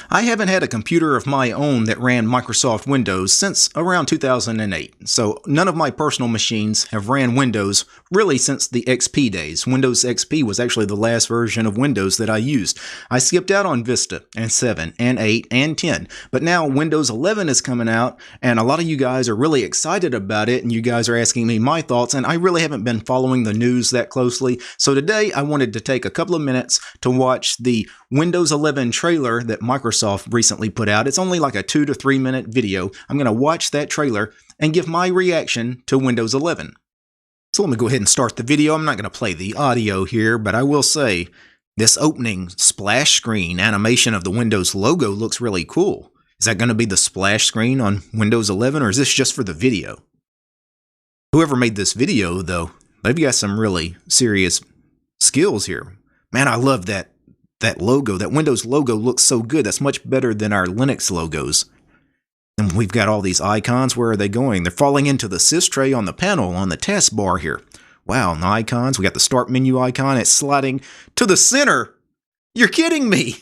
I haven't had a computer of my own that ran Microsoft Windows since around 2008, so none of my personal machines have ran Windows really since the XP days. Windows XP was actually the last version of Windows that I used. I skipped out on Vista and 7 and 8 and 10, but now Windows 11 is coming out and a lot of you guys are really excited about it and you guys are asking me my thoughts, and I really haven't been following the news that closely. So today I wanted to take a couple of minutes to watch the Windows 11 trailer that Microsoft recently put out. It's only like a 2 to 3 minute video. I'm going to watch that trailer and give my reaction to Windows 11. So let me go ahead and start the video. I'm not going to play the audio here, but I will say this opening splash screen animation of the Windows logo looks really cool. Is that going to be the splash screen on Windows 11, or is this just for the video? Whoever made this video, though, they've got some really serious skills here. Man, I love that logo. That Windows logo looks so good. That's much better than our Linux logos. And we've got all these icons. Where are they going? They're falling into the sys tray on the panel on the taskbar here. Wow, and the icons. We got the start menu icon. It's sliding to the center. You're kidding me.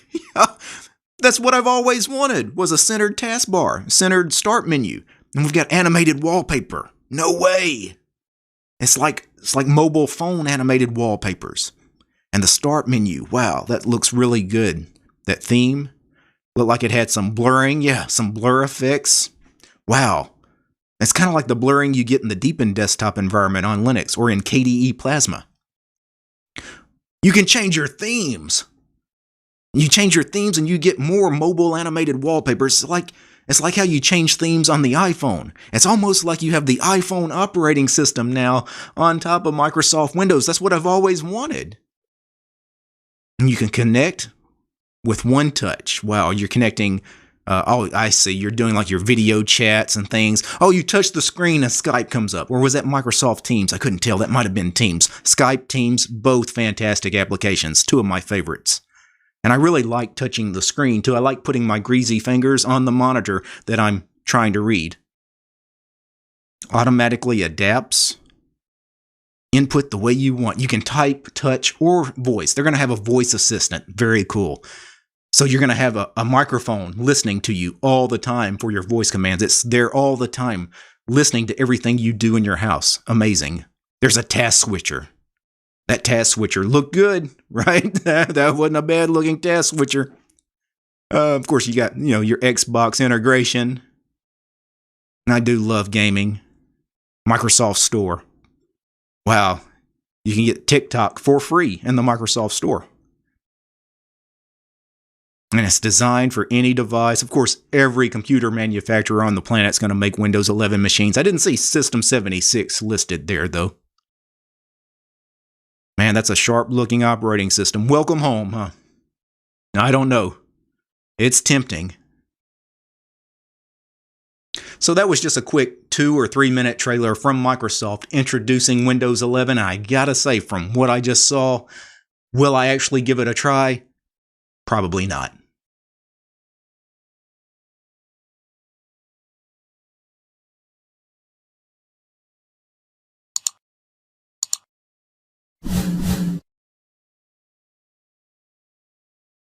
That's what I've always wanted, was a centered taskbar, centered start menu. And we've got animated wallpaper. No way. It's like mobile phone animated wallpapers. And the start menu, wow, that looks really good. That theme looked like it had some blurring, yeah, some blur effects. Wow, it's kind of like the blurring you get in the deepened desktop environment on Linux or in KDE Plasma. You can change your themes. You change your themes and you get more mobile animated wallpapers. It's like how you change themes on the iPhone. It's almost like you have the iPhone operating system now on top of Microsoft Windows. That's what I've always wanted. And you can connect with one touch. Wow, you're connecting. Oh, I see. You're doing like your video chats and things. Oh, you touch the screen and Skype comes up. Or was that Microsoft Teams? I couldn't tell. That might have been Teams. Skype, Teams, both fantastic applications. Two of my favorites. And I really like touching the screen too. I like putting my greasy fingers on the monitor that I'm trying to read. Automatically adapts. Input the way you want. You can type, touch, or voice. They're going to have a voice assistant. Very cool. So you're going to have a microphone listening to you all the time for your voice commands. It's there all the time, listening to everything you do in your house. Amazing. There's a task switcher. That task switcher looked good, right? That wasn't a bad looking task switcher. Of course, you got, your Xbox integration. And I do love gaming. Microsoft Store. Wow, you can get TikTok for free in the Microsoft Store. And it's designed for any device. Of course, every computer manufacturer on the planet is going to make Windows 11 machines. I didn't see System 76 listed there, though. Man, that's a sharp-looking operating system. Welcome home, huh? I don't know. It's tempting. So that was just a quick 2 or 3 minute trailer from Microsoft introducing Windows 11. I gotta say, from what I just saw, will I actually give it a try? Probably not.